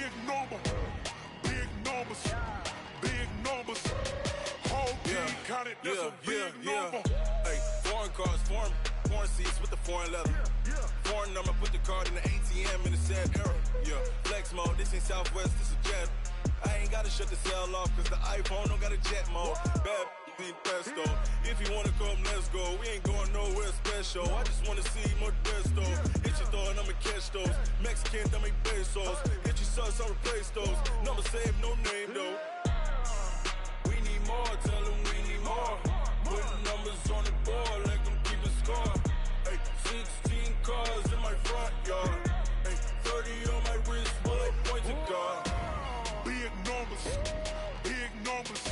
big number. Big numbers. Big numbers. Whole team counted, that's a big number. Hey, foreign cars, foreign seats with the foreign leather. Foreign number, put the card in the ATM in the sad era. Yeah, flex mode, this ain't Southwest, this is jet. I ain't gotta shut the cell off, cause the iPhone don't got a jet mode. Bad pesto. If you wanna come, let's go. We ain't going nowhere special. I just wanna see more Modesto. Hit your throw and I'ma catch those. Mexican, dame pesos. Hit your sus, I'll replace those. Number save, no name though. We need more, tell them we need more. Putting numbers on the board, like I'm keeping score. Hey, 16 cars in my front yard. Hey, 30 on my wrist, bullet point to God. Big numbers, big numbers.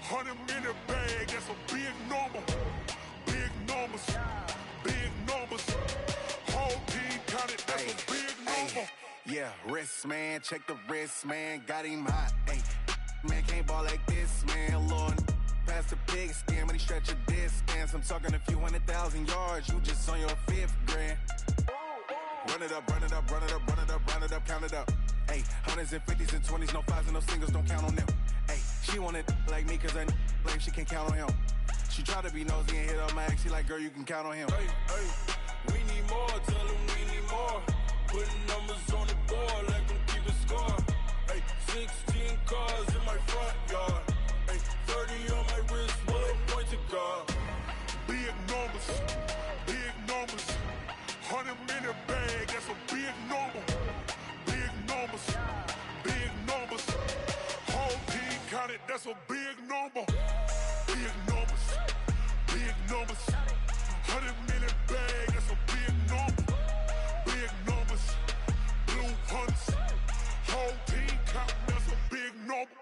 100 in the bag, that's a big number. Big numbers, big numbers. Whole team counted, that's a big number. Yeah, wrist man, check the wrist man, got him hot. Ay, man can't ball like this, man. Lord, past the pig skin when he stretch a distance. I'm talking a few 100,000 yards, you just on your 5th grand. Run it up, run it up, run it up, run it up, run it up, count it up. Ay, hundreds and 50s and 20s, no 5s and no singles, don't count on them. Ay, she wanted like me cause her lame, she can't count on him. She tried to be nosy and hit up my ex, she like, girl, you can count on him. Hey, we need more, tell them we need more. Putting numbers on the board like I'm keeping score. Hey, 16 cars in my front yard. Hey, 30 on my wrist, bullet point to God. Big numbers, big numbers. 100 in the bag, that's a big number. Big numbers, big numbers. Whole team counted, that's a big number. Big numbers, big numbers. 100 in the bag, that's a big number. Big numbers, blue hunts. Whole team counting, that's a big number.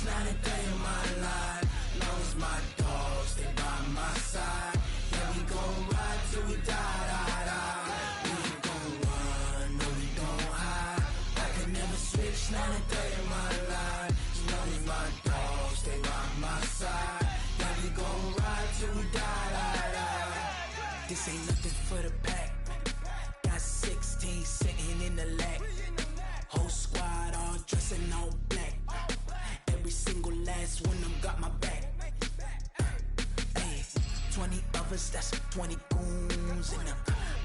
Not a day in my life, long as my dogs stay by my side. Yeah, we gon' ride till we die, die, die. We ain't gon' run, no we don't hide. I can never switch, not a day in my life, as long as my dogs stay by my side. Yeah, we gon' ride till we die, die, die. This ain't nothing for the pack. Got 16 sitting in the lap. Whole squad all dressing all black. Every single last one of them got my back. Ay, 20 of us, that's 20 goons in them.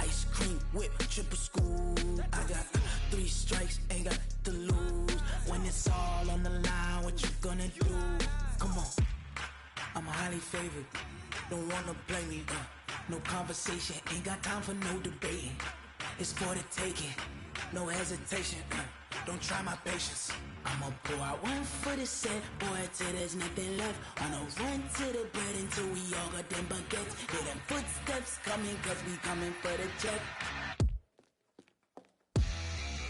Ice cream whip, triple scoop. I got 3 strikes, ain't got to lose. When it's all on the line, what you gonna do? Come on, I'm highly favored. Don't wanna play me, no conversation, ain't got time for no debating. It's for the taking, no hesitation. Don't try my patience. I'ma pour out one for the set, boy, till there's nothing left. I'ma run to the bread until we all got them baguettes. Hear them footsteps coming, cause we coming for the check.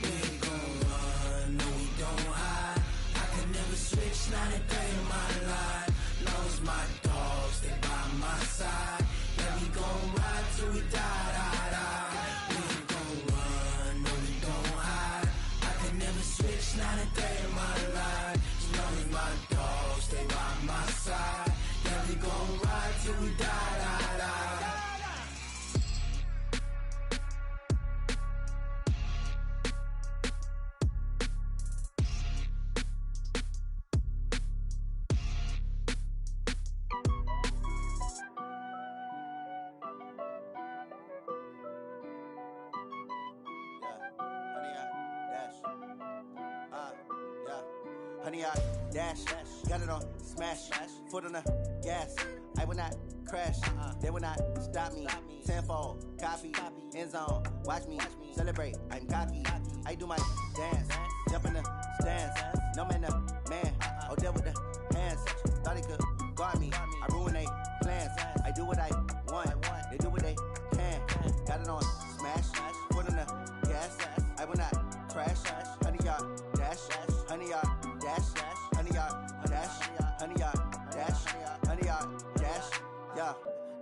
We ain't gon' run, no we don't hide. I can never switch, not a day in my life. Long as my dogs stay by my side. Yeah, we gon' ride till we die, die, die. We ain't gon' run, no we don't hide. I can never switch, not a day in my life. As long as my dogs stay by my side. Yeah, we gon' ride till we die, die, die. Honey, I dash, got it on smash, foot on the gas. I will not crash, they will not stop me. Tenfold, copy, end zone, watch me celebrate. I'm cocky, I do my dance, jump in the stands. No man, the man, oh deal with the hands. Thought he could guard me, I ruin they plans. I do what I want, they do what they can. Got it on smash, foot on the gas. I will not crash, honey, y'all dash, honey, y'all dash, honey, y'all dash, honey, y'all dash, honey, y'all dash, yeah.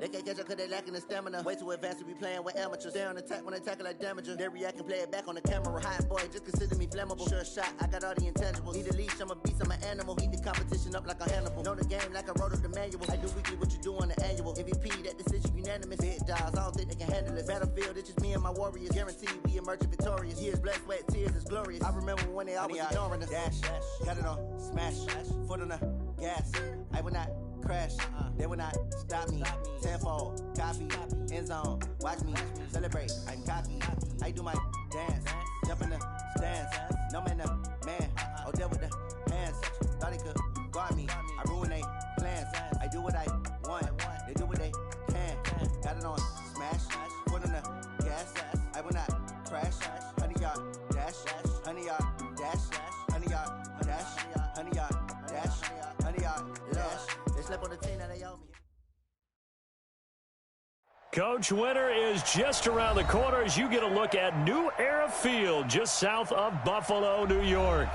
They can't catch up cause they lacking the stamina. Way too advanced to be playing with amateurs. Stay on attack when they tackle like damager. They react and play it back on the camera. Hot boy, just consider me flammable. Sure shot, I got all the intangibles. Need a leash, I'm a beast, I'm an animal. Heat the competition up like a Hannibal. Know the game like I wrote up the manual. I do weekly what you do on the annual. MVP, that decision unanimous. Big dogs, I don't think they can handle it. Battlefield, it's just me and my warriors. Guaranteed we emerge victorious. Years, blood, sweat, tears is glorious. I remember when they always ignoring us. Dash, got it on, smash, foot on the gas. I will not crash, they will not stop me. Tenfold, copy, end zone, watch me celebrate. I'm cocky, I do my dance, jump in the stands. No man, man, oh deal with the hands. Thought he could guard me, I ruin they plans. I do what I want, they do what they can. Got it on, smash, foot on the gas. I will not crash, 100-yard dash, 100-yard dash, 100-yard dash, 100-yard dash, 100-yard dash. They slept on the team, now they owe me. Coach, winter is just around the corner as you get a look at New Era Field just south of Buffalo, New York.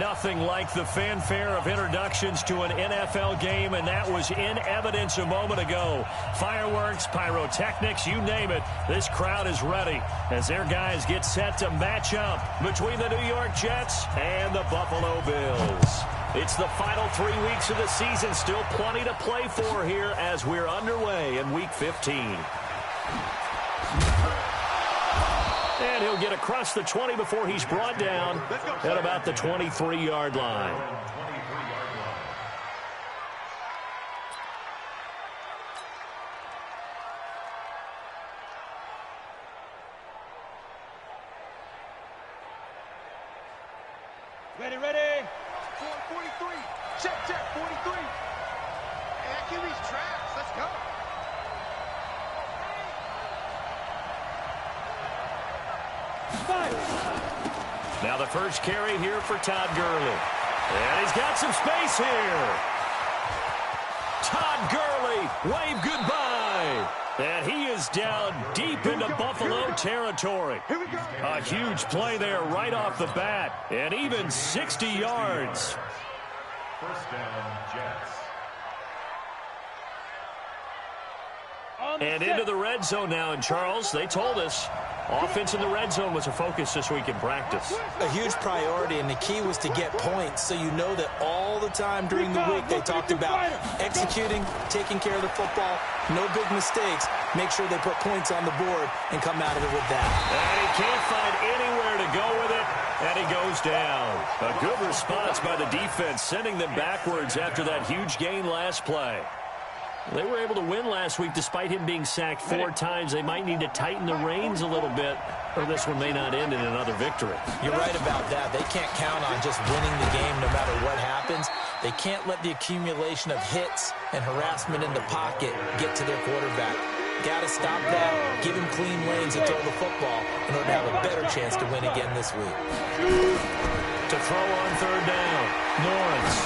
Nothing like the fanfare of introductions to an NFL game, and that was in evidence a moment ago. Fireworks, pyrotechnics, you name it. This crowd is ready as their guys get set to match up between the New York Jets and the Buffalo Bills. It's the final 3 weeks of the season. Still plenty to play for here as we're underway in Week 15. And he'll get across the 20 before he's brought down at about the 23-yard line. Ready, ready. 43. Check, 43. And QB's traps. Let's go. Now the first carry here for Todd Gurley. And he's got some space here. Todd Gurley, wave goodbye. And he is down deep into Buffalo territory. A huge play there right off the bat. And even 60 yards. First down, Jets. And into the red zone now. And Charles, they told us offense in the red zone was a focus this week in practice. A huge priority, and the key was to get points. So you know that all the time during the week they talked about executing, taking care of the football, no big mistakes. Make sure they put points on the board and come out of it with that. And he can't find anywhere to go with it, and he goes down. A good response by the defense, sending them backwards after that huge gain last play. They were able to win last week despite him being sacked 4 times. They might need to tighten the reins a little bit, or this one may not end in another victory. You're right about that. They can't count on just winning the game no matter what happens. They can't let the accumulation of hits and harassment in the pocket get to their quarterback. Got to stop that, give him clean lanes and throw the football in order to have a better chance to win again this week. To throw on third down, Lawrence.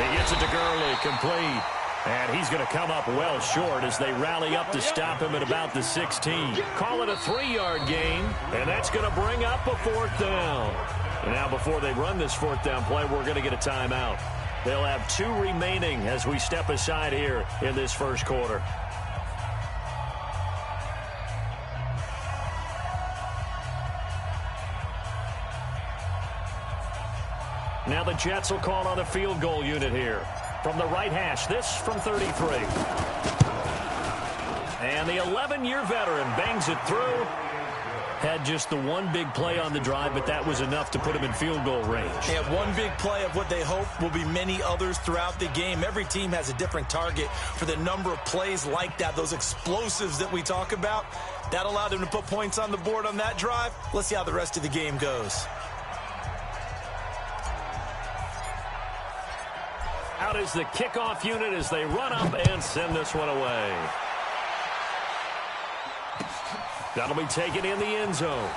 He gets it to Gurley, complete. And he's going to come up well short as they rally up to stop him at about the 16. Call it a 3-yard gain, and that's going to bring up a 4th down. And now before they run this 4th down play, we're going to get a timeout. They'll have 2 remaining as we step aside here in this first quarter. Now the Jets will call on the field goal unit here. From the right hash, this from 33. And the 11-year veteran bangs it through. Had just the one big play on the drive, but that was enough to put him in field goal range. They have one big play of what they hope will be many others throughout the game. Every team has a different target for the number of plays like that, those explosives that we talk about. That allowed them to put points on the board on that drive. Let's see how the rest of the game goes. Out is the kickoff unit as they run up and send this one away. That'll be taken in the end zone.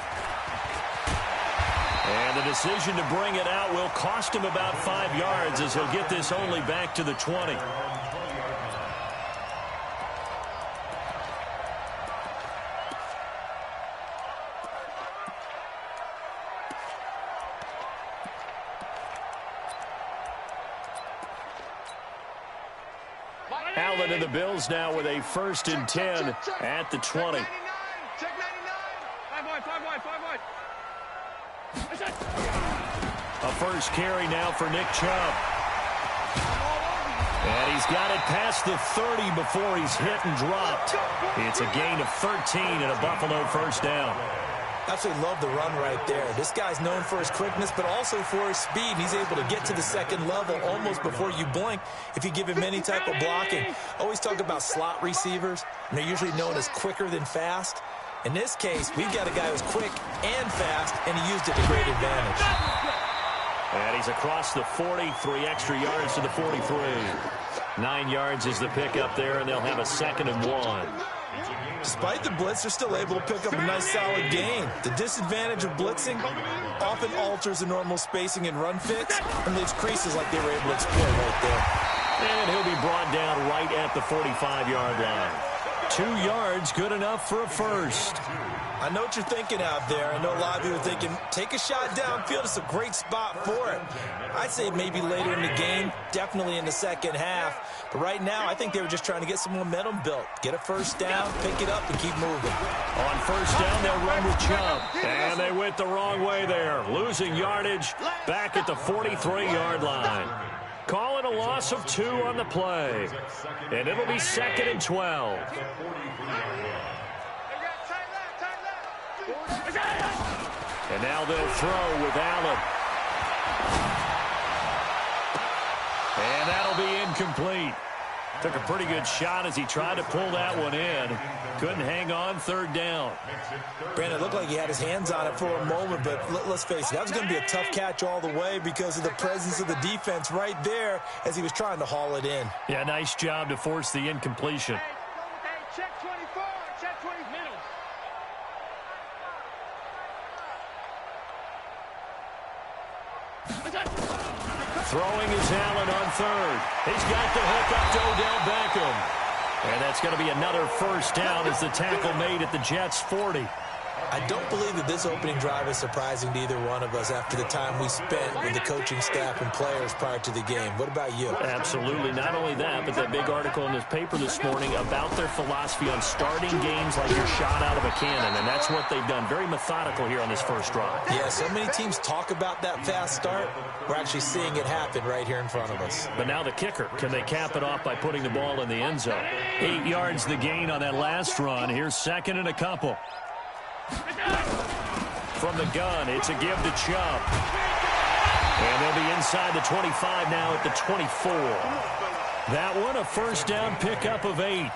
And the decision to bring it out will cost him about 5 yards as he'll get this only back to the 20. Allen and the Bills now with a 1st and 10 at the 20. Check 99. 5 wide. A first carry now for Nick Chubb. And he's got it past the 30 before he's hit and dropped. It's a gain of 13 and a Buffalo first down. Absolutely love the run right there. This guy's known for his quickness, but also for his speed. He's able to get to the second level almost before you blink if you give him any type of blocking. Always talk about slot receivers, and they're usually known as quicker than fast. In this case, we've got a guy who's quick and fast, and he used it to great advantage. And he's across the 40, 3 extra yards to the 43. 9 yards is the pickup there, and they'll have a 2nd and 1. Despite the blitz, they're still able to pick up a nice solid gain. The disadvantage of blitzing often alters the normal spacing and run fits and leaves creases like they were able to exploit right there. And he'll be brought down right at the 45-yard line. 2 yards, good enough for a first. I know what you're thinking out there. I know a lot of you are thinking, take a shot downfield. It's a great spot for it. I'd say maybe later in the game, definitely in the second half. But right now, I think they were just trying to get some momentum built. Get a first down, pick it up, and keep moving. On first down, they'll run with Chubb. And they went the wrong way there. Losing yardage back at the 43-yard line. Calling a loss of 2 on the play. And it'll be 2nd and 12. And now they'll throw with Allen. And that'll be incomplete. Took a pretty good shot as he tried to pull that one in. Couldn't hang on, 3rd down. Brandon, it looked like he had his hands on it for a moment, but let's face it, that was going to be a tough catch all the way because of the presence of the defense right there as he was trying to haul it in. Yeah, nice job to force the incompletion. Hey, check 24, check 20 middle. Throwing is Allen on 3rd. He's got the hook up to Odell Beckham. And that's going to be another first down as the tackle made at the Jets' 40. I don't believe that this opening drive is surprising to either one of us after the time we spent with the coaching staff and players prior to the game. What about you? Absolutely. Not only that, but that big article in this paper this morning about their philosophy on starting games like you're shot out of a cannon, and that's what they've done. Very methodical here on this first drive. Yeah, so many teams talk about that fast start. We're actually seeing it happen right here in front of us. But now the kicker. Can they cap it off by putting the ball in the end zone? 8 yards the gain on that last run. Here's 2nd and a couple. From the gun, it's a give to Chubb. And they'll be inside the 25 now at the 24. That one, a first down pickup of 8.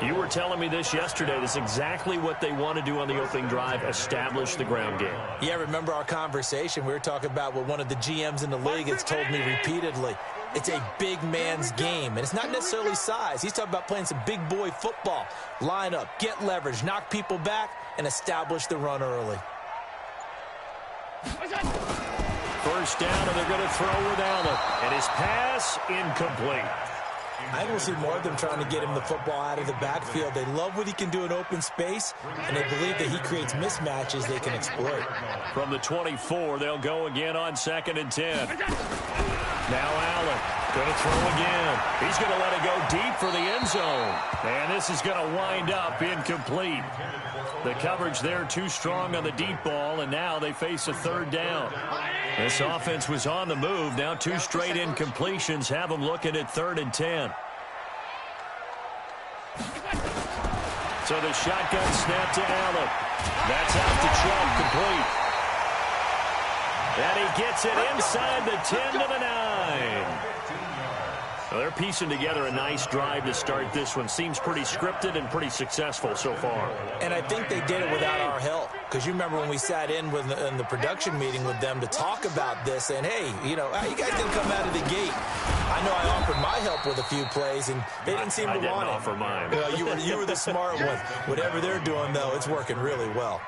You were telling me this yesterday. This is exactly what they want to do on the opening drive, establish the ground game. Yeah, remember our conversation. We were talking about what one of the GMs in the league has told me repeatedly. It's a big man's game, and it's not necessarily size. He's talking about playing some big boy football. Line up, get leverage, knock people back, and establish the run early. First down, and they're going to throw with Allen. And his pass, incomplete. I think we'll see more of them trying to get him the football out of the backfield. They love what he can do in open space, and they believe that he creates mismatches they can exploit. From the 24, they'll go again on 2nd and 10. Now Allen going to throw again. He's going to let it go deep for the end zone. And this is going to wind up incomplete. The coverage there too strong on the deep ball, and now they face a 3rd down. This offense was on the move. Now 2 straight incompletions have them looking at 3rd and 10. So the shotgun snap to Allen. That's out to Chubb, complete. And he gets it inside the 10 to the 9. Well, they're piecing together a nice drive to start this one. Seems pretty scripted and pretty successful so far. And I think they did it without our help. Because you remember when we sat in the production meeting with them to talk about this, and hey, you know, you guys didn't come out of the gate. I know I offered my help with a few plays, and they didn't seem to want it. I didn't offer mine. You were the smart one. Whatever they're doing, though, it's working really well.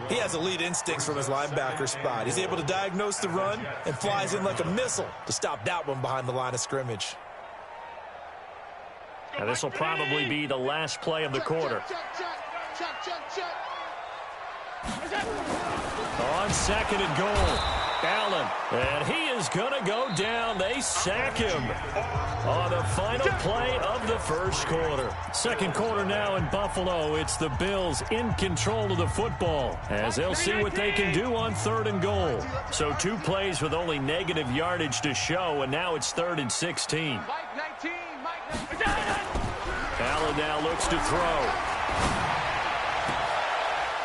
He has elite instincts from his linebacker spot. He's able to diagnose the run and flies in like a missile to stop that one behind the line of scrimmage. Now this will probably be the last play of the quarter. On 2nd and goal. Allen, and he is going to go down. They sack him on the final play of the first quarter. Second quarter now in Buffalo. It's the Bills in control of the football as they'll see what they can do on 3rd and goal. So 2 plays with only negative yardage to show, and now it's 3rd and 16. Allen now looks to throw.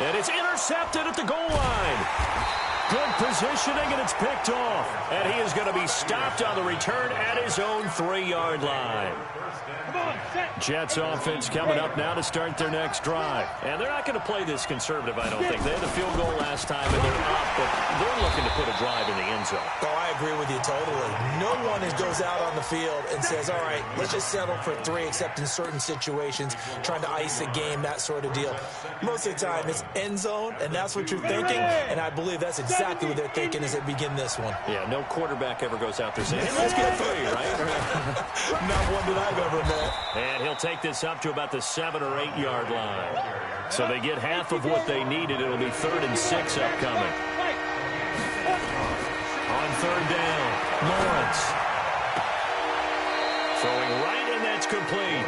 And it's intercepted at the goal line. Good positioning, and it's picked off. And he is going to be stopped on the return at his own 3-yard line. Jets offense coming up now to start their next drive. And they're not going to play this conservative, I don't think. They had a field goal last time, and they're up, but they're looking to put a drive in the end zone. Oh, I agree with you totally. No one goes out on the field and says, all right, let's just settle for 3, except in certain situations, trying to ice a game, that sort of deal. Most of the time, it's end zone, and that's what you're thinking, and I believe that's exactly what they're thinking as they begin this one. Yeah, no quarterback ever goes out there saying, hey, let's get 3, right? Not one that I've ever met. And he'll take this up to about the 7- or 8-yard line. So they get half of what they needed. It'll be 3rd and 6 upcoming. On 3rd down, Lawrence. Throwing right, and that's complete.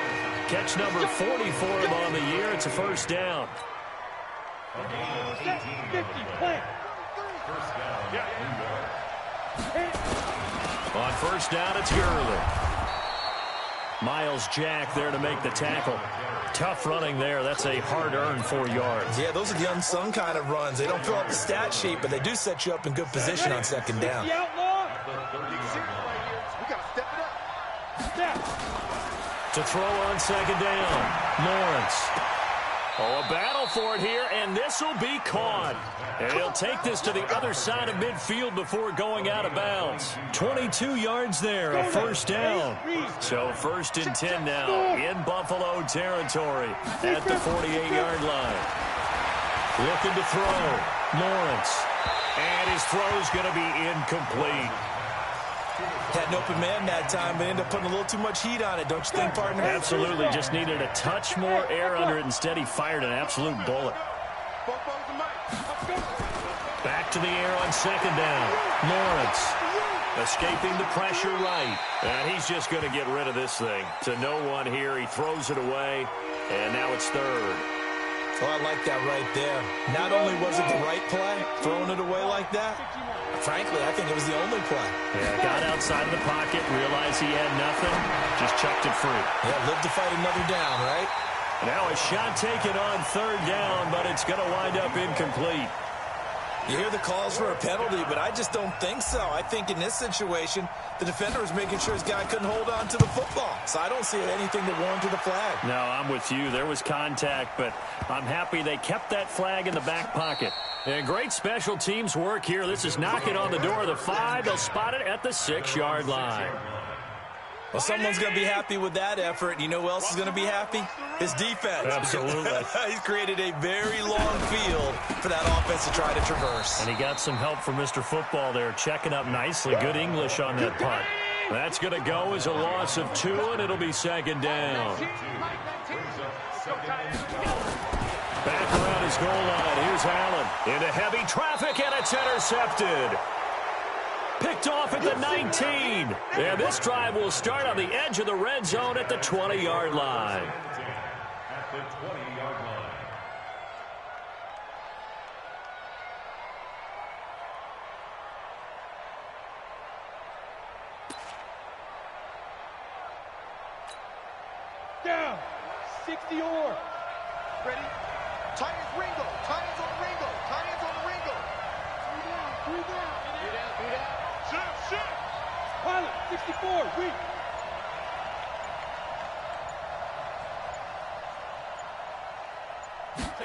Catch number 40 for him on the year. It's a first down. On first down, it's Gurley. Miles Jack there to make the tackle. Tough running there. That's a hard-earned 4 yards. Yeah, those are the unsung kind of runs. They don't fill up the stat sheet, but they do set you up in good position on 2nd down. To throw on 2nd down, Lawrence. Oh, a battle for it here, and this will be caught. And he'll take this to the other side of midfield before going out of bounds. 22 yards there, a first down. So 1st and 10 now in Buffalo territory at the 48-yard line. Looking to throw, Lawrence. And his throw's going to be incomplete. Had an open man that time, but ended up putting a little too much heat on it, don't you think, partner? Absolutely. Just needed a touch more air under it. Instead, he fired an absolute bullet. Back to the air on 2nd down. Lawrence escaping the pressure right. And he's just going to get rid of this thing. To no one here. He throws it away, and now it's 3rd. Oh, I like that right there. Not only was it the right play, throwing it away like that, frankly, I think it was the only play. Yeah, got outside of the pocket, realized he had nothing, just chucked it free. Yeah, lived to fight another down, right? Now a shot taken on 3rd down, but it's going to wind up incomplete. You hear the calls for a penalty, but I just don't think so. I think in this situation, the defender was making sure his guy couldn't hold on to the football. So I don't see anything that warranted a flag. No, I'm with you. There was contact, but I'm happy they kept that flag in the back pocket. And great special teams work here. This is knocking on the door of the 5. They'll spot it at the 6-yard line. Well, someone's going to be happy with that effort. You know who else is going to be happy? His defense. Absolutely. He's created a very long field for that offense to try to traverse. And he got some help from Mr. Football there, checking up nicely. Good English on that punt. That's going to go as a loss of 2, and it'll be 2nd down. Back around his goal line. Here's Allen into heavy traffic, and it's intercepted. Picked off at the 19. And this drive will start on the edge of the red zone at the 20-yard line. At the 20-yard line. Down. 60 or. Ready? Titans Ringo. Titans on Ringo. Titans on Ringo. 3 down. Shit. Pilot, 64, weak.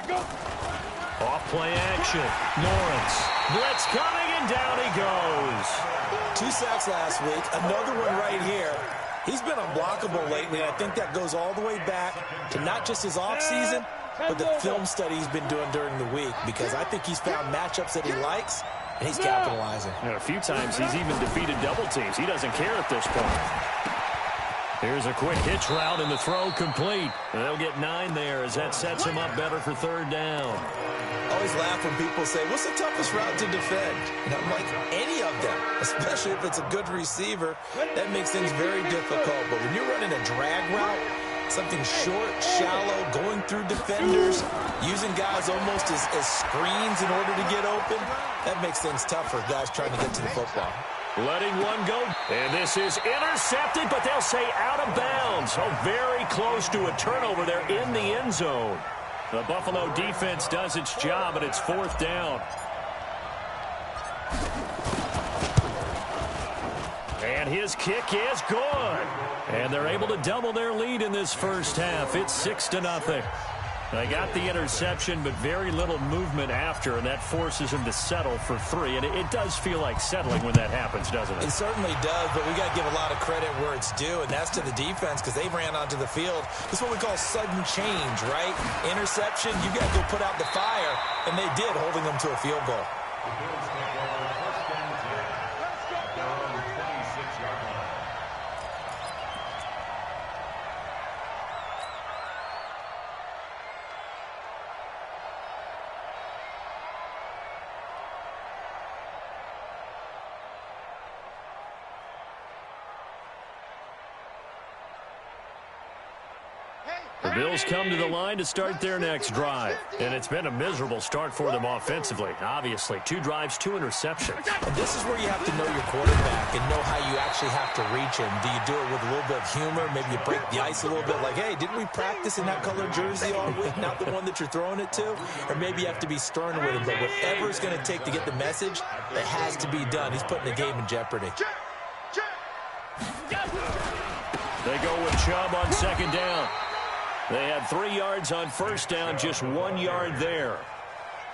Go. Off play action. Lawrence. Blitz coming, and down he goes. 2 sacks last week. Another one right here. He's been unblockable lately, and I think that goes all the way back to not just his offseason, but the film study he's been doing during the week, because I think he's found matchups that he likes, and he's capitalizing. And a few times he's even defeated double teams. He doesn't care at this point. Here's a quick hitch route, and the throw complete. And they'll get 9 there as that sets him up better for 3rd down. Oh, always laugh when people say, what's the toughest route to defend? And I'm like, any of them, especially if it's a good receiver. That makes things very difficult. But when you're running a drag route, something short, shallow, going through defenders, using guys almost as screens in order to get open, that makes things tough for guys trying to get to the football. Letting one go. And this is intercepted, but they'll say out of bounds. So very close to a turnover there in the end zone. The Buffalo defense does its job, and it's 4th down. And his kick is good. And they're able to double their lead in this first half. It's 6-0. They got the interception, but very little movement after, and that forces him to settle for 3. And it does feel like settling when that happens, doesn't it? It certainly does, but we got to give a lot of credit where it's due, and that's to the defense because they ran onto the field. This is what we call sudden change, right? Interception, you got to go put out the fire, and they did, holding them to a field goal. The Bills come to the line to start their next drive. And it's been a miserable start for them offensively. Obviously, 2 drives, 2 interceptions. And this is where you have to know your quarterback and know how you actually have to reach him. Do you do it with a little bit of humor? Maybe you break the ice a little bit like, hey, didn't we practice in that colored jersey all week? Not the one that you're throwing it to? Or maybe you have to be stern with him. But whatever it's going to take to get the message, it has to be done. He's putting the game in jeopardy. They go with Chubb on 2nd down. They had 3 yards on 1st down, just 1 yard there.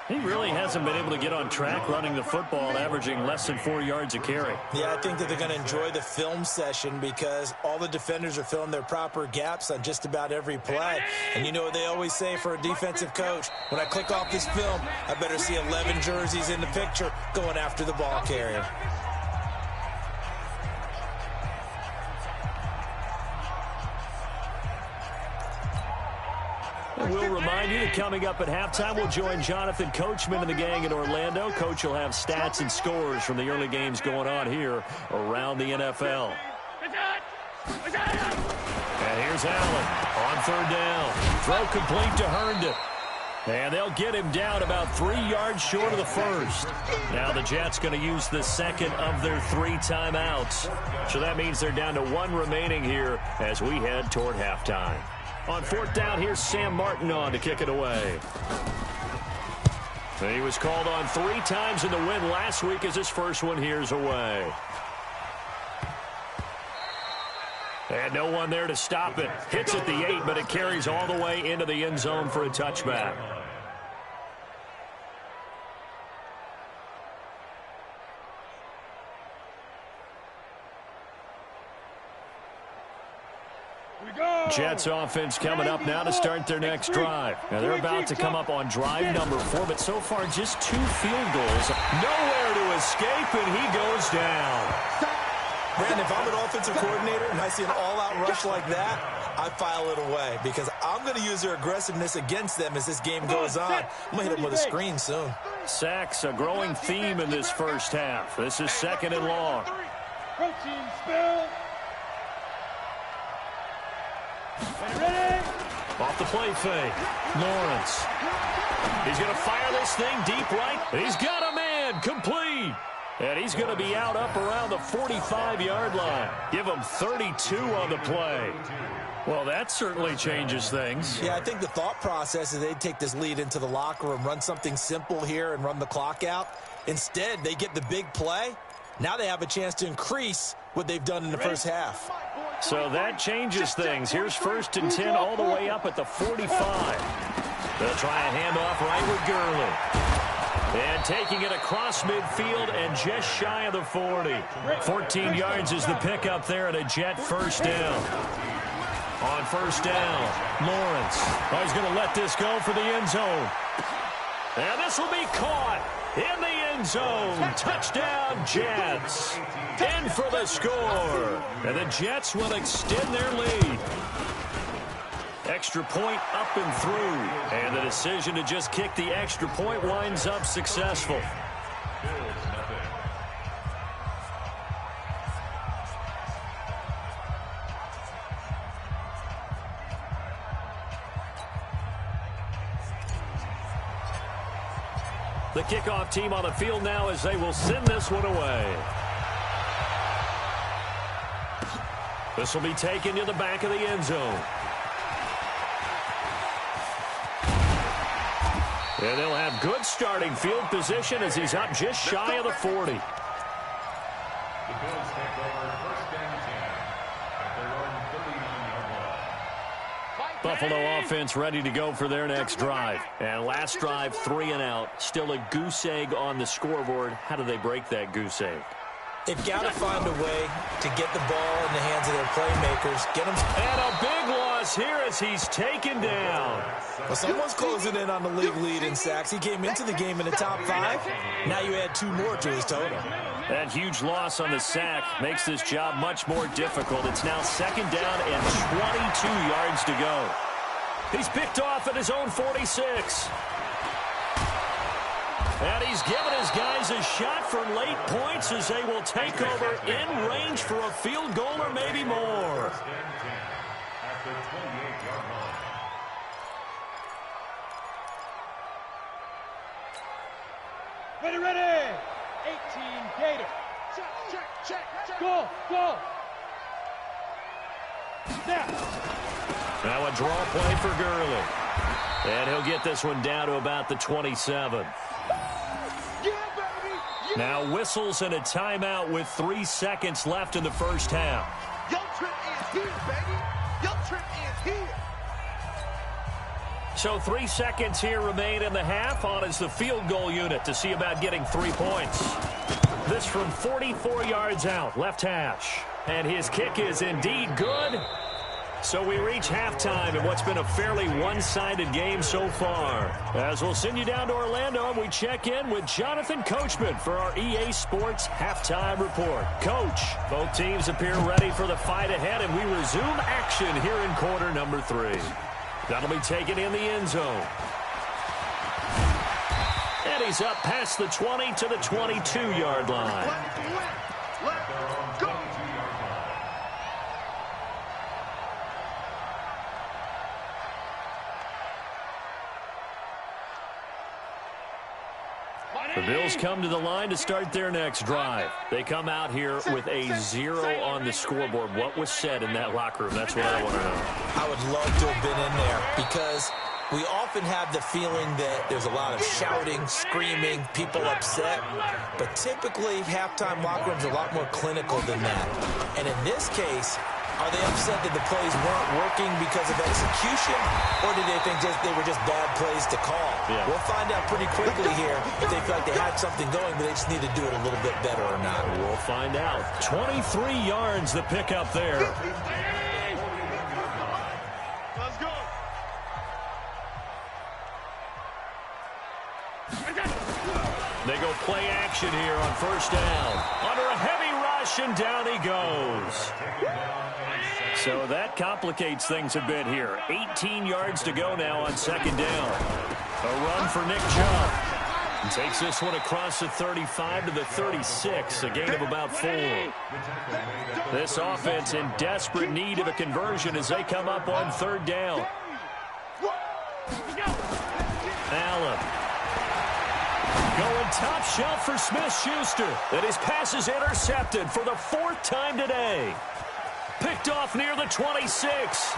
He really hasn't been able to get on track running the football, averaging less than 4 yards a carry. Yeah, I think that they're going to enjoy the film session because all the defenders are filling their proper gaps on just about every play. And you know what they always say for a defensive coach? When I click off this film, I better see 11 jerseys in the picture going after the ball carrier. We'll remind you that coming up at halftime, we'll join Jonathan Coachman and the gang in Orlando. Coach will have stats and scores from the early games going on here around the NFL. And here's Allen on 3rd down. Throw complete to Herndon. And they'll get him down about 3 yards short of the first. Now the Jets going to use the second of their 3 timeouts. So that means they're down to 1 remaining here as we head toward halftime. On 4th down, here's Sam Martin on to kick it away. He was called on 3 times in the win last week as his first one here's away. And no one there to stop it. Hits at the 8, but it carries all the way into the end zone for a touchback. Jets offense coming up now to start their next drive. Now they're about to come up on drive number 4, but so far just 2 field goals. Nowhere to escape, and he goes down. Brandon, if I'm an offensive coordinator and I see an all-out rush like that, I file it away because I'm going to use their aggressiveness against them as this game goes on. I'm going to hit them with a screen soon. Sacks, a growing theme in this first half. This is 2nd and long. Protein spill. Off the play fake. Lawrence. He's going to fire this thing deep right. He's got a man. Complete. And he's going to be out up around the 45-yard line. Give him 32 on the play. Well, that certainly changes things. Yeah, I think the thought process is they'd take this lead into the locker room, run something simple here and run the clock out. Instead, they get the big play. Now they have a chance to increase what they've done in the first half. So that changes things. Here's 1st and 10 all the way up at the 45. They'll try a handoff right with Gurley. And taking it across midfield and just shy of the 40. 14 yards is the pickup there at a Jet 1st down. On 1st down, Lawrence. Oh, he's going to let this go for the end zone. And this will be caught in the end zone. Touchdown, Jets. In for the score. And the Jets will extend their lead. extra point up and through. And the decision to just kick the extra point winds up successful. The kickoff team on the field now as they will send this one away. This will be taken to the back of the end zone. And they'll have good starting field position as he's up just shy of the 40. The Bills take over first and 10 at their own 39-yard line. Buffalo offense ready to go for their next drive. And last drive, 3 and out. Still a goose egg on the scoreboard. How do they break that goose egg? They've got to find a way to get the ball in the hands of their playmakers. Get them. And a big loss here as he's taken down. Well, someone's closing in on the league lead in sacks. He came into the game in the top 5. Now you add 2 more to his total. That huge loss on the sack makes this job much more difficult. It's now 2nd down and 22 yards to go. He's picked off at his own 46. And he's given his guys a shot for late points as they will take over in range for a field goal or maybe more. At the 28-yard line. Ready. 18 Gator. Check. Go. Now a draw play for Gurley. And he'll get this one down to about the 27. Now whistles and a timeout with 3 seconds left in the first half. Your trip is here, baby. Your trip is here. So 3 seconds here remain in the half. On is the field goal unit to see about getting 3 points. This from 44 yards out, left hash. And his kick is indeed good. So we reach halftime in what's been a fairly one-sided game so far. As we'll send you down to Orlando, and we check in with Jonathan Coachman for our EA Sports Halftime Report. Coach, both teams appear ready for the fight ahead, and we resume action here in quarter number 3. That'll be taken in the end zone. And he's up past the 20 to the 22-yard line. Let's go. The Bills come to the line to start their next drive. They come out here with a 0 on the scoreboard. What was said in that locker room? That's what I want to know. I would love to have been in there because we often have the feeling that there's a lot of shouting, screaming, people upset. But typically, halftime locker rooms are a lot more clinical than that. And in this case, are they upset that the plays weren't working because of execution, or did they think they were just bad plays to call? Yeah. We'll find out pretty quickly here if they feel like they had something going, but they just need to do it a little bit better or not. We'll find out. 23 yards the pickup there. Let's go. They go play action here on first down. Under a heavy rush, and down he goes. So that complicates things a bit here. 18 yards to go now on 2nd down. A run for Nick Chubb. He takes this one across the 35 to the 36, a gain of about 4. This offense in desperate need of a conversion as they come up on 3rd down. Allen. Going top shelf for Smith-Schuster. And his pass is intercepted for the 4th time today. Picked off near the 26.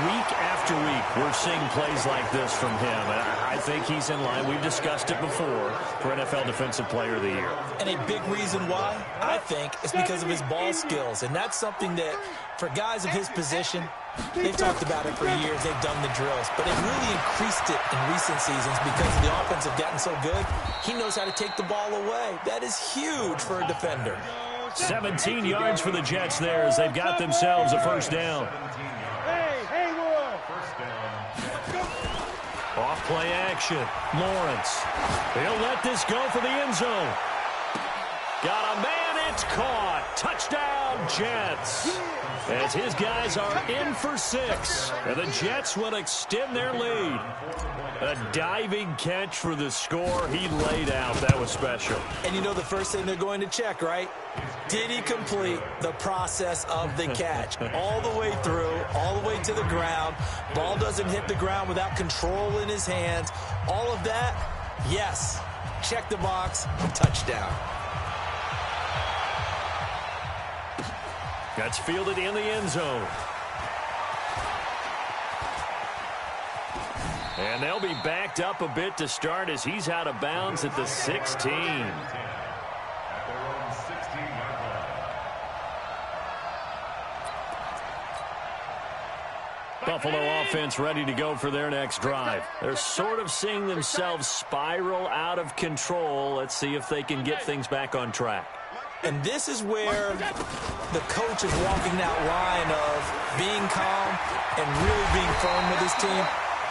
Week after week, we're seeing plays like this from him. I think he's in line. We've discussed it before for NFL Defensive Player of the Year. And a big reason why, I think, is because of his ball skills. And that's something that, for guys of his position, they've talked about it for years. They've done the drills. But they've really increased it in recent seasons because the offense have gotten so good. He knows how to take the ball away. That is huge for a defender. 17 yards for the Jets there as they've got themselves a first down. Off play action. Lawrence. He'll let this go for the end zone. Got a man in It's caught. Touchdown, Jets. As his guys are in for 6. And the Jets will extend their lead. A diving catch for the score. He laid out. That was special. And you know the first thing they're going to check, right? Did he complete the process of the catch? All the way through, all the way to the ground. Ball doesn't hit the ground without control in his hands. All of that, yes. Check the box, touchdown. That's fielded in the end zone. And they'll be backed up a bit to start as he's out of bounds at the 16. Buffalo offense ready to go for their next drive. They're sort of seeing themselves spiral out of control. Let's see if they can get things back on track. And this is where the coach is walking that line of being calm and really being firm with his team.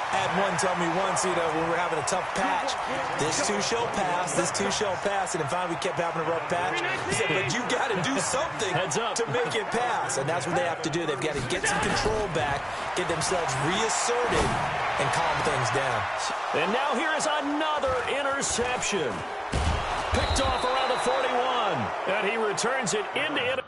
I had one tell me once, when we were having a tough patch, this too shall pass, this too shall pass, and then finally we kept having a rough patch. He said, but you got to do something to make it pass, and that's what they have to do. They've got to get some control back, get themselves reasserted, and calm things down. And now here is another interception. Picked off around the 41, and he returns it into it.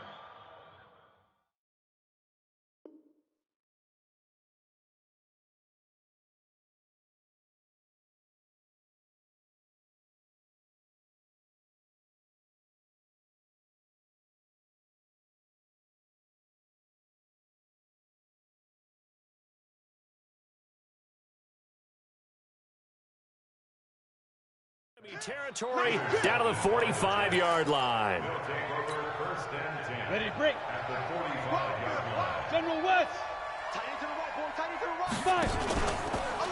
Territory down to the 45-yard line. Ready to break. General West.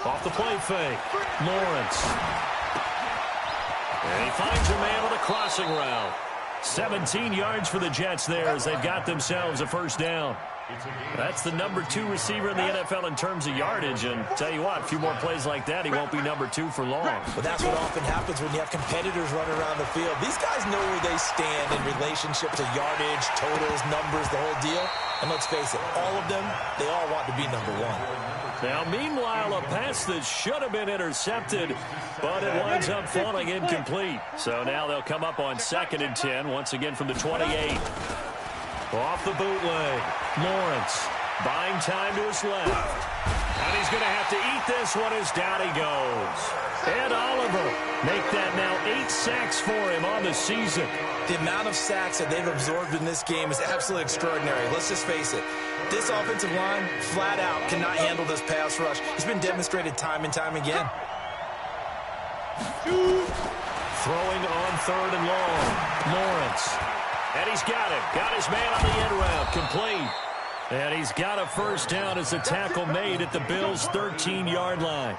Off the play fake. Lawrence. And he finds a man on the crossing route. 17 yards for the Jets there as they've got themselves a first down. That's the number 2 receiver in the NFL in terms of yardage, and tell you what, a few more plays like that, he won't be number 2 for long. But that's what often happens when you have competitors running around the field. These guys know where they stand in relationship to yardage, totals, numbers, the whole deal. And let's face it, all of them, they all want to be number 1. Now, meanwhile, a pass that should have been intercepted, but it winds up falling incomplete. So now they'll come up on 2nd and 10, once again from the 28. Off the bootleg. Lawrence buying time to his left. And he's going to have to eat this one as down he goes. Ed Oliver make that now 8 sacks for him on the season. The amount of sacks that they've absorbed in this game is absolutely extraordinary. Let's just face it. This offensive line, flat out, cannot handle this pass rush. It's been demonstrated time and time again. Throwing on 3rd and long. Lawrence. And he's got it. Got his man on the end route. Complete. And he's got a first down as the tackle made at the Bills' 13-yard line.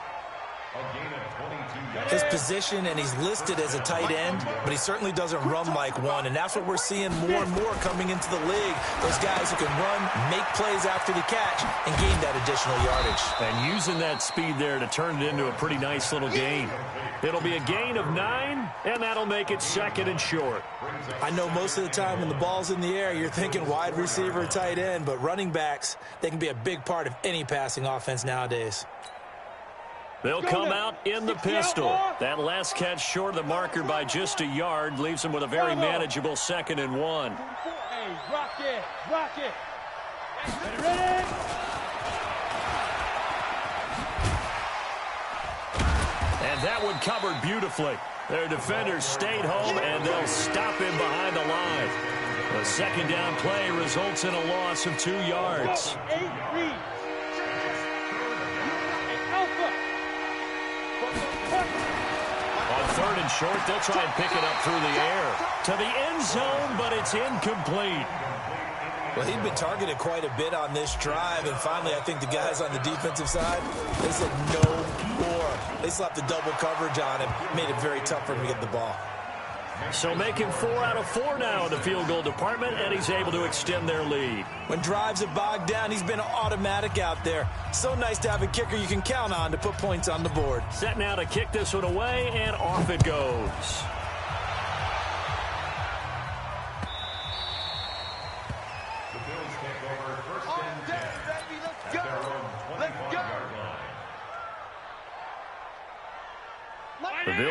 His position, and he's listed as a tight end, but he certainly doesn't run like one, and that's what we're seeing more and more coming into the league. Those guys who can run, make plays after the catch, and gain that additional yardage. And using that speed there to turn it into a pretty nice little gain. It'll be a gain of 9, and that'll make it 2nd and short. I know most of the time when the ball's in the air, you're thinking wide receiver, tight end, but running backs, they can be a big part of any passing offense nowadays. They'll come out in the pistol. That last catch short of the marker by just a yard leaves them with a very manageable 2nd and 1. Hey, rock it, rock it. Ready? And that one covered beautifully. Their defenders stayed home, and they'll stop him behind the line. The 2nd down play results in a loss of 2 yards. On 3rd and short, they'll try and pick it up through the air. To the end zone, but it's incomplete. Well, he'd been targeted quite a bit on this drive, and finally I think the guys on the defensive side, they said no more. They slapped the double coverage on him, made it very tough for him to get the ball. So making 4 out of 4 now in the field goal department, and he's able to extend their lead. When drives are bogged down, he's been automatic out there. So nice to have a kicker you can count on to put points on the board. Set now to kick this one away, and off it goes.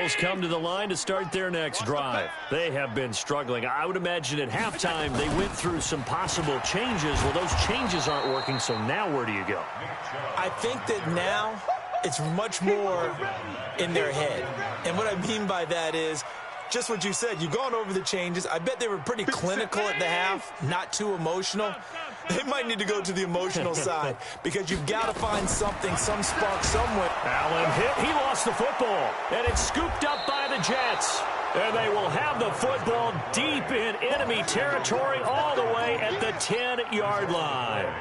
Bills come to the line to start their next drive. They have been struggling. I would imagine at halftime they went through some possible changes. Well, those changes aren't working, so now where do you go? I think that now it's much more in their head. And what I mean by that is just what you said. You've gone over the changes. I bet they were pretty clinical at the half, not too emotional. They might need to go to the emotional side because you've got to find something, some spark somewhere. Allen hit. He lost the football, and it's scooped up by the Jets. And they will have the football deep in enemy territory all the way at the 10-yard line.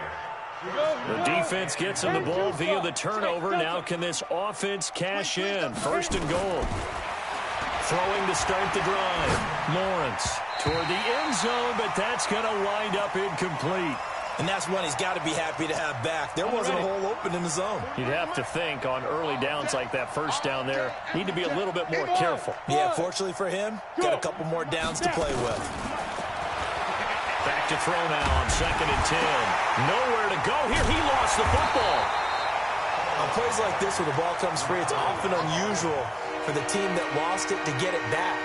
The defense gets him the ball via the turnover. Now can this offense cash in? First and goal. Throwing to start the drive. Lawrence toward the end zone, but that's going to wind up incomplete. And that's one he's got to be happy to have back. There wasn't a hole open in the zone. You'd have to think on early downs like that first down there, need to be a little bit more careful. Yeah, fortunately for him, got a couple more downs to play with. Back to throw now on 2nd and 10. Nowhere to go here. He lost the football. On plays like this where the ball comes free, it's often unusual for the team that lost it to get it back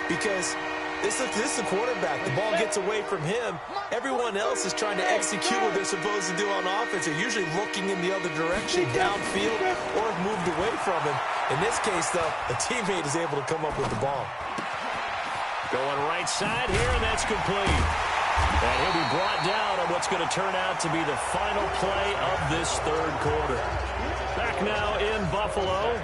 because this is the quarterback. The ball gets away from him. Everyone else is trying to execute what they're supposed to do on offense. They're usually looking in the other direction, downfield, or have moved away from him. In this case, though, a teammate is able to come up with the ball. Going right side here, and that's complete. And he'll be brought down on what's going to turn out to be the final play of this third quarter. Back now in Buffalo.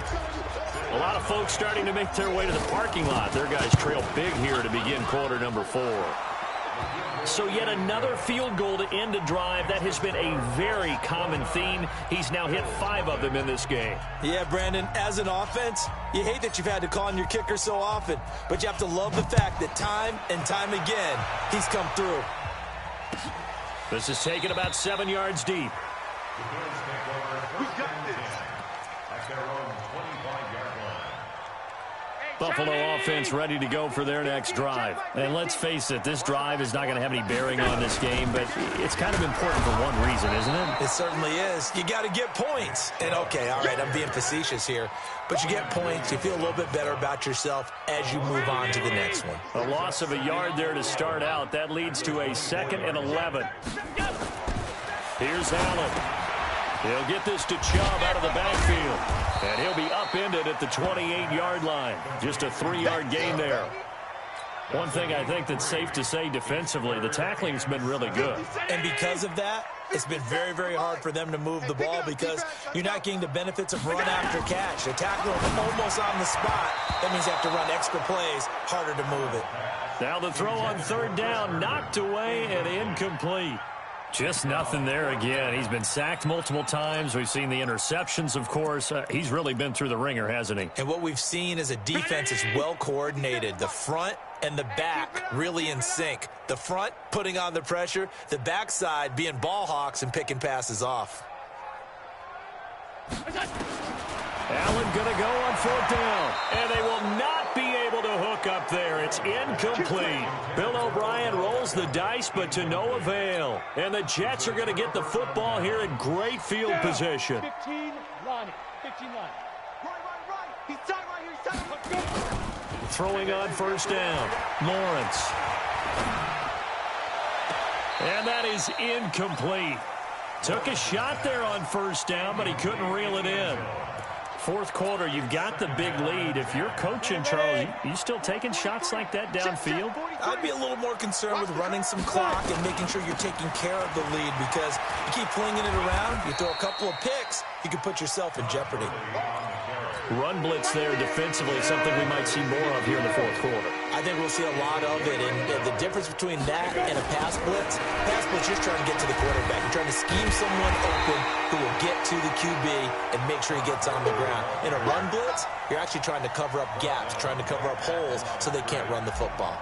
A lot of folks starting to make their way to the parking lot. Their guys trail big here to begin quarter number 4. So yet another field goal to end a drive. That has been a very common theme. He's now hit 5 of them in this game. Yeah, Brandon, as an offense, you hate that you've had to call on your kicker so often, but you have to love the fact that time and time again, he's come through. This is taken about 7 yards deep. We got this. At their own 25-yard line. Buffalo offense ready to go for their next drive. And let's face it, this drive is not going to have any bearing on this game, but it's kind of important for one reason, isn't it? It certainly is. You got to get points. And, okay, all right, I'm being facetious here, but you get points. You feel a little bit better about yourself as you move on to the next one. A loss of a yard there to start out. That leads to a 2nd and 11. Here's Allen. He'll get this to Chubb out of the backfield. And he'll be upended at the 28-yard line. Just a 3-yard gain there. One thing I think that's safe to say defensively, the tackling's been really good. And because of that, it's been very, very hard for them to move the ball because you're not getting the benefits of run after catch. They tackle them almost on the spot. That means you have to run extra plays, harder to move it. Now the throw on 3rd down, knocked away and incomplete. Just nothing there again. He's been sacked multiple times. We've seen the interceptions, of course. He's really been through the ringer, hasn't he? And what we've seen is a defense that's well coordinated. The front and the back really in sync. The front putting on the pressure. The backside being ball hawks and picking passes off. Allen going to go on 4th down. And they will not be able to hook up there. It's incomplete. Bill O'Brien rolls the dice, but to no avail. And the Jets are going to get the football here in great field position. 15 line. 15 line. Right. He's tight right here. He's tight. Throwing on 1st down. Lawrence. And that is incomplete. Took a shot there on 1st down, but he couldn't reel it in. 4th quarter, you've got the big lead. If you're coaching, Charles, you still taking shots like that downfield? I'd be a little more concerned with running some clock and making sure you're taking care of the lead because you keep flinging it around, you throw a couple of picks, you can put yourself in jeopardy. Run blitz there defensively, something we might see more of here in the 4th quarter. I think we'll see a lot of it, and the difference between that and a pass blitz, you're just trying to get to the quarterback. You're trying to scheme someone open who will get to the QB and make sure he gets on the ground. In a run blitz, you're actually trying to cover up gaps, trying to cover up holes so they can't run the football.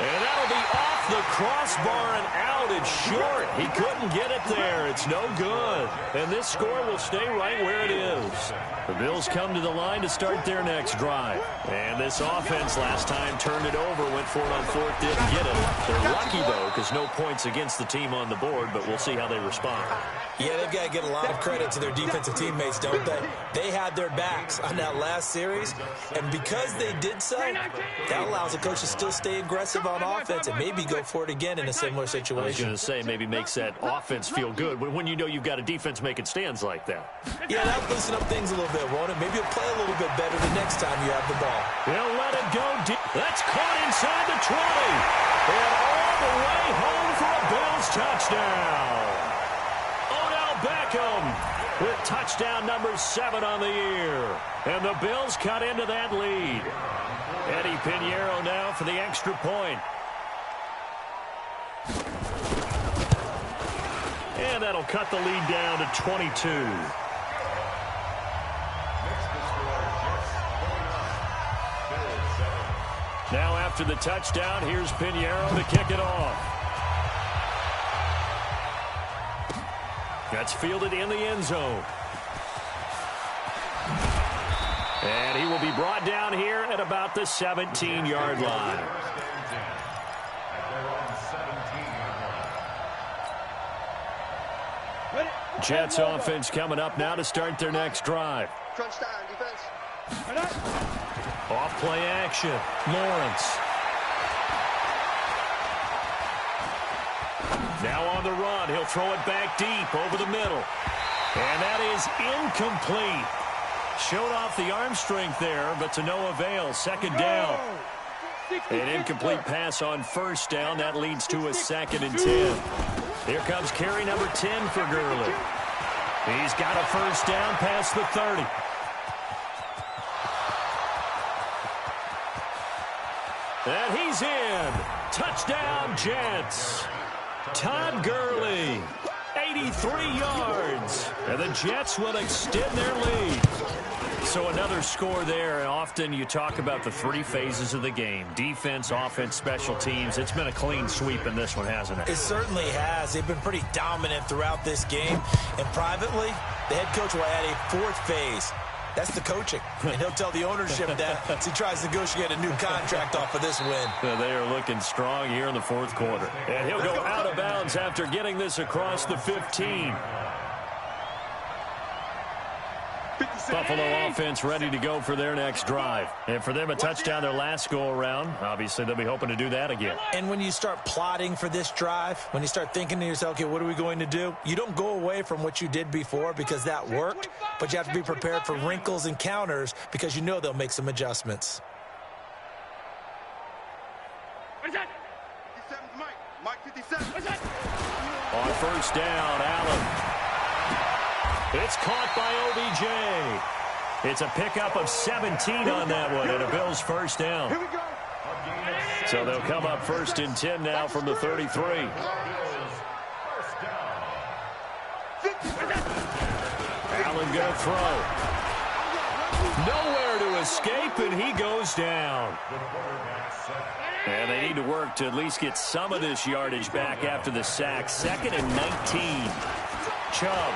And that'll be off the crossbar and out. It's short. He couldn't get it there. It's no good. And this score will stay right where it is. The Bills come to the line to start their next drive. And this offense last time turned it over, went for it on fourth, didn't get it. They're lucky, though, because no points against the team on the board, but we'll see how they respond. Yeah, they've got to give a lot of credit to their defensive teammates, don't they? They had their backs on that last series, and because they did so, that allows the coach to still stay aggressive on offense and maybe go for it again in a similar situation. I was going to say, maybe makes that offense feel good when you know you've got a defense making stands like that. Yeah, that'll loosen up things a little bit, won't it? Maybe you'll play a little bit better the next time you have the ball. He'll let it go deep. That's caught inside the 20. And all the way home for a Bills touchdown. Odell Beckham with touchdown number 7 on the year. And the Bills cut into that lead. Eddie Pinheiro now for the extra point. And that'll cut the lead down to 22. Now after the touchdown, here's Pinheiro to kick it off. That's fielded in the end zone. And he will be brought down here at about the 17-yard line. Jets offense coming up now to start their next drive. Crunch down, defense. Off play action. Lawrence. Now on the run. He'll throw it back deep over the middle. And that is incomplete. Showed off the arm strength there, but to no avail. Second down. An incomplete pass on first down. That leads to a 2nd and 10. Here comes carry number 10 for Gurley. He's got a first down past the 30. And he's in. Touchdown, Jets. Todd Gurley, 83 yards. And the Jets will extend their lead. So another score there, and often you talk about the 3 phases of the game. Defense, offense, special teams. It's been a clean sweep in this one, hasn't it? It certainly has. They've been pretty dominant throughout this game. And privately, the head coach will add a 4th phase. That's the coaching. And he'll tell the ownership that as he tries to negotiate a new contract off of this win. They are looking strong here in the 4th quarter. And he'll go out of bounds after getting this across the 15. Buffalo offense ready to go for their next drive. And for them, a touchdown their last go-around. Obviously, they'll be hoping to do that again. And when you start plotting for this drive, when you start thinking to yourself, okay, what are we going to do? You don't go away from what you did before because that worked, but you have to be prepared for wrinkles and counters because you know they'll make some adjustments. Mike 57. On first down, Allen. It's caught by OBJ. It's a pickup of 17 on that one, and a Bills first down. Here we go. So they'll come up 1st and 10 now from the 33. Allen gonna throw. Nowhere to escape, and he goes down. And they need to work to at least get some of this yardage back after the sack. 2nd and 19. Chubb.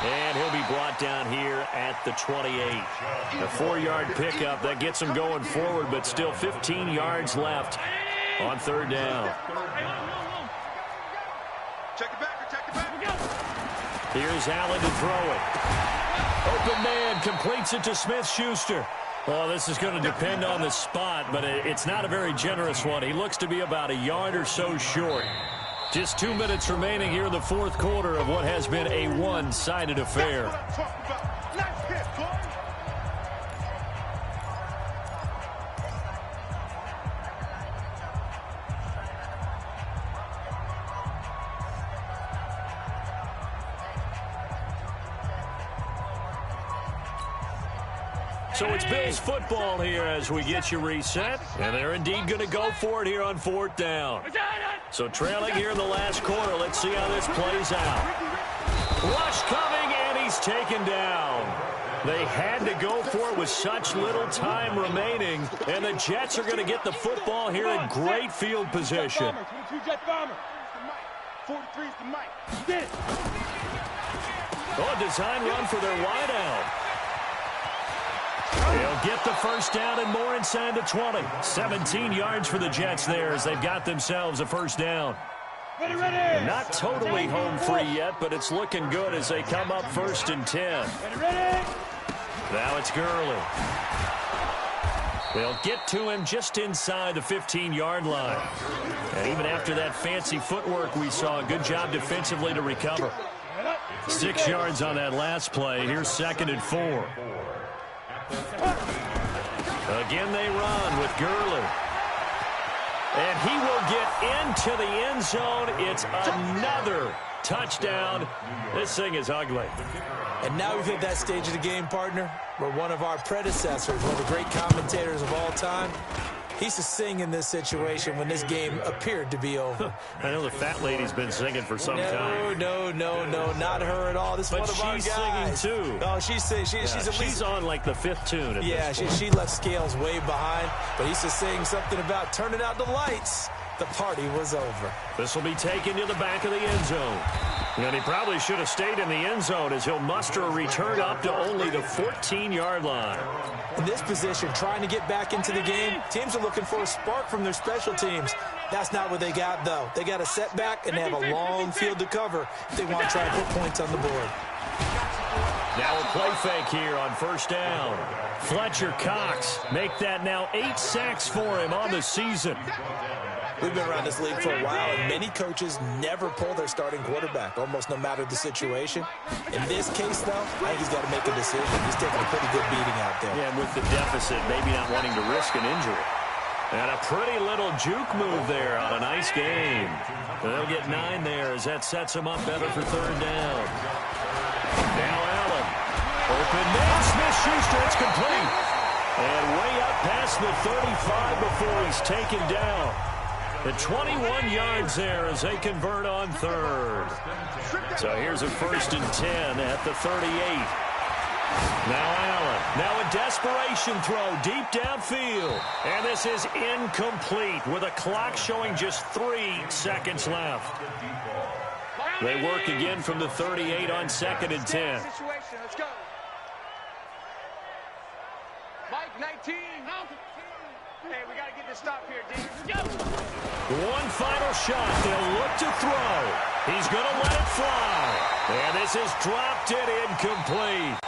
And he'll be brought down here at the 28. A 4-yard pickup. That gets him going forward, but still 15 yards left on 3rd down. Check it back. Here's Allen to throw it. Open man completes it to Smith-Schuster. Well, this is going to depend on the spot, but it's not a very generous one. He looks to be about a yard or so short. Just 2 minutes remaining here in the 4th quarter of what has been a one-sided affair. Nice hit, boy. So it's Bills football here as we get you reset. And they're indeed going to go for it here on 4th down. So trailing here in the last quarter. Let's see how this plays out. Rush coming, and he he's taken down. They had to go for it with such little time remaining, and the Jets are going to get the football here in great field position. 43's the mic. Get it. Oh, a design run for their wideout. They'll get the first down and more inside the 20. 17 yards for the Jets there as they've got themselves a first down. Ready. Not totally home free yet, but it's looking good as they come up 1st and 10. Ready. Now it's Gurley. They'll get to him just inside the 15-yard line. And even after that fancy footwork we saw, a good job defensively to recover. 6 yards on that last play. Here's 2nd and 4. Again they run with Gurley. And he will get into the end zone. It's another touchdown. This thing is ugly. And now we've hit that stage of the game, partner, where one of our predecessors, one of the great commentators of all time, he used to sing in this situation when this game appeared to be over. I know the fat lady's been singing for some time. No, not her at all. This is one of our guys. But she's singing, too. Oh, she's singing. She's on, like, the 5th tune at this point. she left Scales way behind, but he used to sing something about turning out the lights. The party was over. This will be taken to the back of the end zone. And he probably should have stayed in the end zone as he'll muster a return up to only the 14-yard line. In this position, trying to get back into the game, teams are looking for a spark from their special teams. That's not what they got, though. They got a setback, and they have a long field to cover if they want to try and put points on the board. Now a play fake here on 1st down. Fletcher Cox make that now 8 sacks for him on the season. We've been around this league for a while, and many coaches never pull their starting quarterback, almost no matter the situation. In this case, though, I think he's got to make a decision. He's taking a pretty good beating out there. Yeah, and with the deficit, maybe not wanting to risk an injury. And a pretty little juke move there on a nice game. They'll get 9 there as that sets them up better for 3rd down. Now Allen. Open man, Smith-Schuster, it's complete. And way up past the 35 before he's taken down. The 21 yards there as they convert on 3rd. So here's a 1st and 10 at the 38. Now Allen. Now a desperation throw deep downfield. And this is incomplete with a clock showing just 3 seconds left. They work again from the 38 on 2nd and 10. Let's go. Mike, 19. Hey, we got to get this stop here, D. Go. One final shot. They'll look to throw. He's going to let it fly. And this is dropped it incomplete.